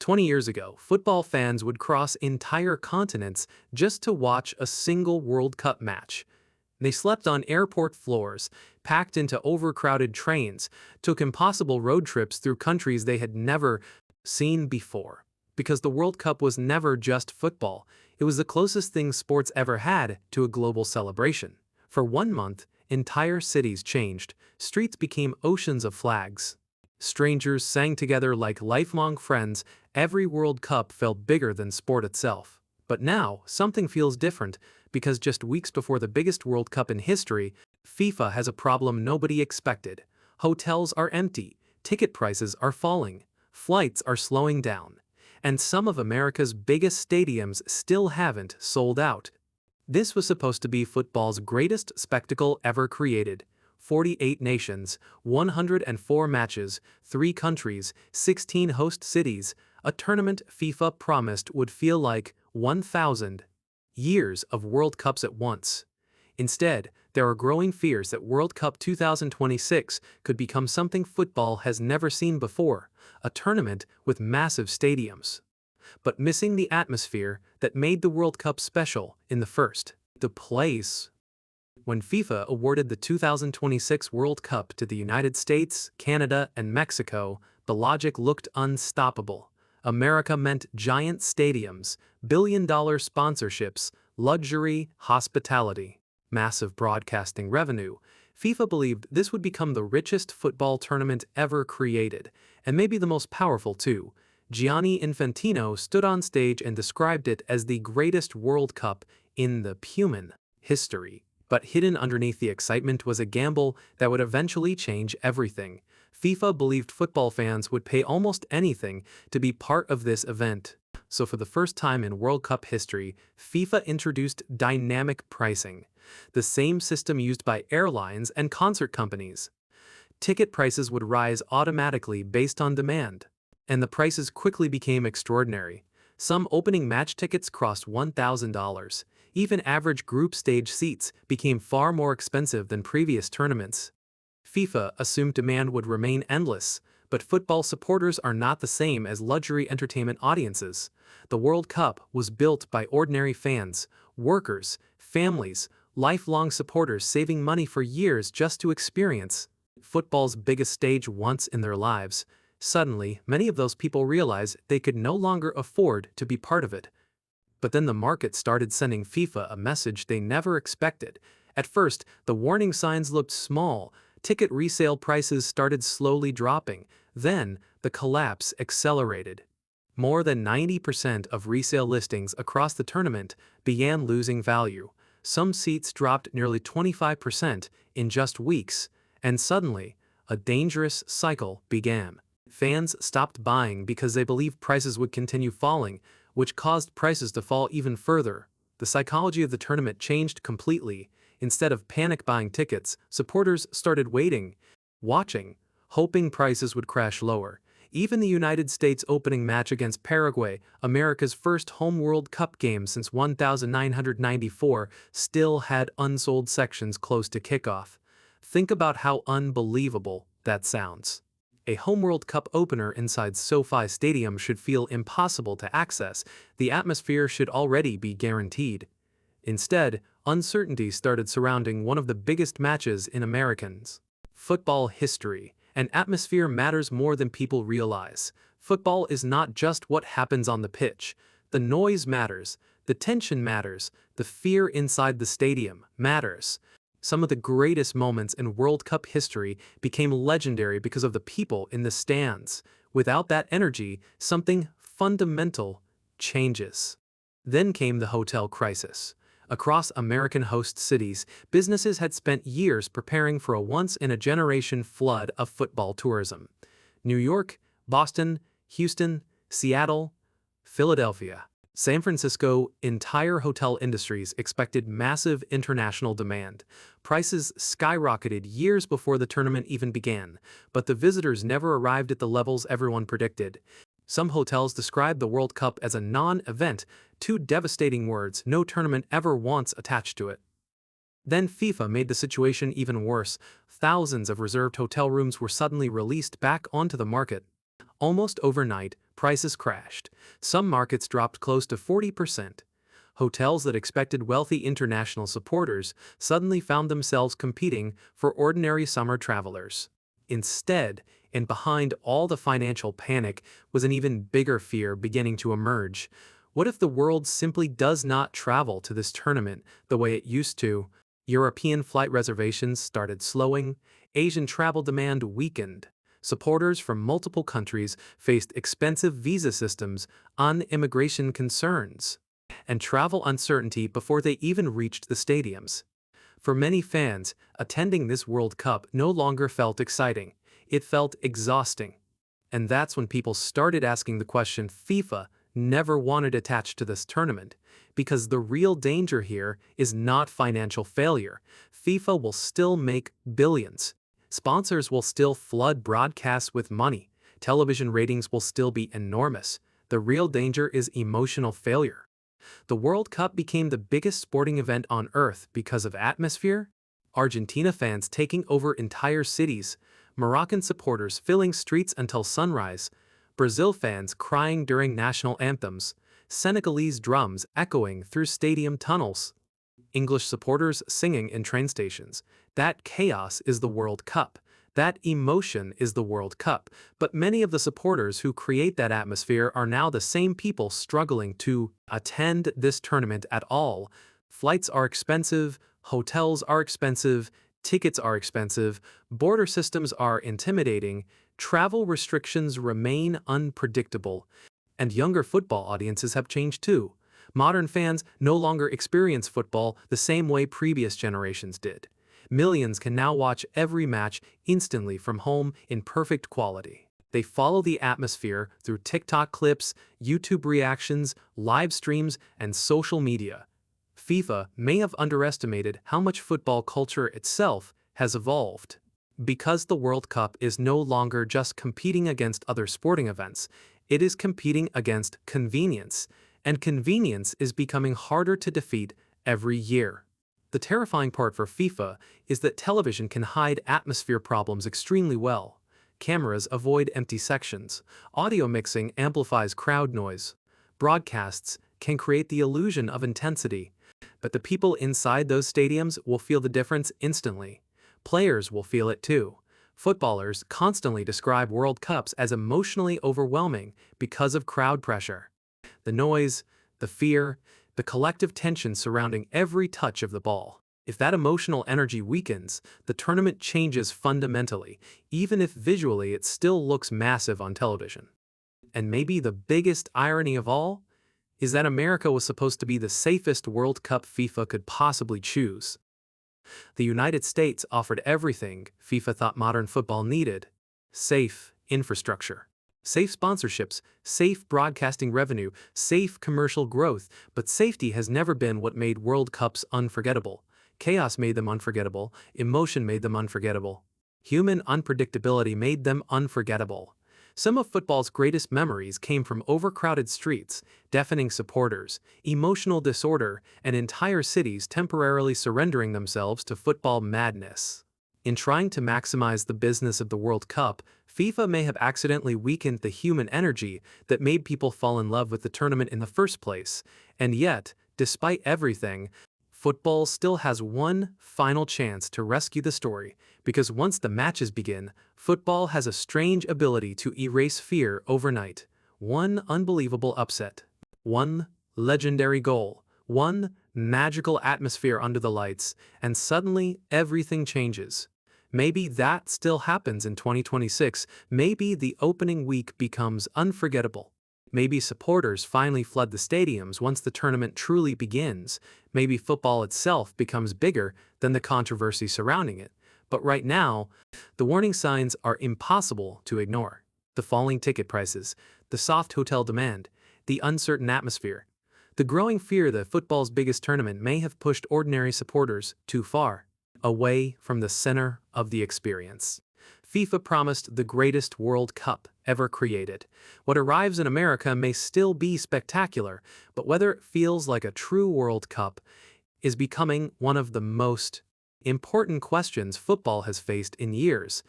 20 years ago, football fans would cross entire continents just to watch a single World Cup match. They slept on airport floors, packed into overcrowded trains, took impossible road trips through countries they had never seen before. Because the World Cup was never just football, it was the closest thing sports ever had to a global celebration. For 1 month, entire cities changed, streets became oceans of flags. Strangers sang together like lifelong friends, every World Cup felt bigger than sport itself. But now, something feels different, because just weeks before the biggest World Cup in history, FIFA has a problem nobody expected. Hotels are empty, ticket prices are falling, flights are slowing down, and some of America's biggest stadiums still haven't sold out. This was supposed to be football's greatest spectacle ever created. 48 nations, 104 matches, 3 countries, 16 host cities, a tournament FIFA promised would feel like 1,000 years of World Cups at once. Instead, there are growing fears that World Cup 2026 could become something football has never seen before, a tournament with massive stadiums, but missing the atmosphere that made the World Cup special in the first place. When FIFA awarded the 2026 World Cup to the United States, Canada, and Mexico, the logic looked unstoppable. America meant giant stadiums, billion-dollar sponsorships, luxury, hospitality, massive broadcasting revenue. FIFA believed this would become the richest football tournament ever created, and maybe the most powerful too. Gianni Infantino stood on stage and described it as the greatest World Cup in the human history. But hidden underneath the excitement was a gamble that would eventually change everything. FIFA believed football fans would pay almost anything to be part of this event. So for the first time in World Cup history, FIFA introduced dynamic pricing, the same system used by airlines and concert companies. Ticket prices would rise automatically based on demand, and the prices quickly became extraordinary. Some opening match tickets crossed $1,000. Even average group stage seats became far more expensive than previous tournaments. FIFA assumed demand would remain endless, but football supporters are not the same as luxury entertainment audiences. The World Cup was built by ordinary fans, workers, families, lifelong supporters saving money for years just to experience football's biggest stage once in their lives. Suddenly, many of those people realized they could no longer afford to be part of it. But then the market started sending FIFA a message they never expected. At first, the warning signs looked small. Ticket resale prices started slowly dropping. Then, the collapse accelerated. More than 90% of resale listings across the tournament began losing value. Some seats dropped nearly 25% in just weeks, and suddenly, a dangerous cycle began. Fans stopped buying because they believed prices would continue falling, which caused prices to fall even further. The psychology of the tournament changed completely. Instead of panic buying tickets, supporters started waiting, watching, hoping prices would crash lower. Even the United States opening match against Paraguay, America's first home World Cup game since 1994, still had unsold sections close to kickoff. Think about how unbelievable that sounds. A home World Cup opener inside SoFi Stadium should feel impossible to access. The atmosphere should already be guaranteed. Instead, uncertainty started surrounding one of the biggest matches in Americans' football history. And atmosphere matters more than people realize. Football is not just what happens on the pitch. The noise matters, the tension matters, the fear inside the stadium matters. Some of the greatest moments in World Cup history became legendary because of the people in the stands. Without that energy, something fundamental changes. Then came the hotel crisis. Across American host cities, businesses had spent years preparing for a once-in-a-generation flood of football tourism. New York, Boston, Houston, Seattle, Philadelphia, San Francisco, entire hotel industries expected massive international demand. Prices skyrocketed years before the tournament even began, but the visitors never arrived at the levels everyone predicted. Some hotels described the World Cup as a non-event, two devastating words no tournament ever wants attached to it. Then FIFA made the situation even worse. Thousands of reserved hotel rooms were suddenly released back onto the market. Almost overnight, Prices crashed. Some markets dropped close to 40%. Hotels that expected wealthy international supporters suddenly found themselves competing for ordinary summer travelers. Instead, and behind all the financial panic was an even bigger fear beginning to emerge. What if the world simply does not travel to this tournament the way it used to? European flight reservations started slowing, Asian travel demand weakened. Supporters from multiple countries faced expensive visa systems, on immigration concerns, and travel uncertainty before they even reached the stadiums. For many fans, attending this World Cup no longer felt exciting. It felt exhausting. And that's when people started asking the question FIFA never wanted attached to this tournament, because the real danger here is not financial failure. FIFA will still make billions. Sponsors will still flood broadcasts with money. Television ratings will still be enormous. The real danger is emotional failure. The World Cup became the biggest sporting event on Earth because of atmosphere. Argentina fans taking over entire cities, Moroccan supporters filling streets until sunrise, Brazil fans crying during national anthems, Senegalese drums echoing through stadium tunnels, English supporters singing in train stations. That chaos is the World Cup. That emotion is the World Cup. But many of the supporters who create that atmosphere are now the same people struggling to attend this tournament at all. Flights are expensive, hotels are expensive, tickets are expensive, border systems are intimidating, travel restrictions remain unpredictable, and younger football audiences have changed too. Modern fans no longer experience football the same way previous generations did. Millions can now watch every match instantly from home in perfect quality. They follow the atmosphere through TikTok clips, YouTube reactions, live streams, and social media. FIFA may have underestimated how much football culture itself has evolved. Because the World Cup is no longer just competing against other sporting events, it is competing against convenience, and convenience is becoming harder to defeat every year. The terrifying part for FIFA is that television can hide atmosphere problems extremely well. Cameras avoid empty sections, audio mixing amplifies crowd noise, broadcasts can create the illusion of intensity, but the people inside those stadiums will feel the difference instantly. Players will feel it too. Footballers constantly describe World Cups as emotionally overwhelming because of crowd pressure. The noise, the fear, the collective tension surrounding every touch of the ball. If that emotional energy weakens, the tournament changes fundamentally, even if visually it still looks massive on television. And maybe the biggest irony of all is that America was supposed to be the safest World Cup FIFA could possibly choose. The United States offered everything FIFA thought modern football needed: safe infrastructure, safe sponsorships, safe broadcasting revenue, safe commercial growth, but safety has never been what made World Cups unforgettable. Chaos made them unforgettable, emotion made them unforgettable. Human unpredictability made them unforgettable. Some of football's greatest memories came from overcrowded streets, deafening supporters, emotional disorder, and entire cities temporarily surrendering themselves to football madness. In trying to maximize the business of the World Cup, FIFA may have accidentally weakened the human energy that made people fall in love with the tournament in the first place. And yet, despite everything, football still has one final chance to rescue the story, because once the matches begin, football has a strange ability to erase fear overnight. One unbelievable upset, one legendary goal, one magical atmosphere under the lights, and suddenly everything changes. Maybe that still happens in 2026. Maybe the opening week becomes unforgettable. Maybe supporters finally flood the stadiums once the tournament truly begins. Maybe football itself becomes bigger than the controversy surrounding it. But right now, the warning signs are impossible to ignore. The falling ticket prices, the soft hotel demand, the uncertain atmosphere, the growing fear that football's biggest tournament may have pushed ordinary supporters too far away from the center of the experience. FIFA promised the greatest World Cup ever created. What arrives in America may still be spectacular, but whether it feels like a true World Cup is becoming one of the most important questions football has faced in years.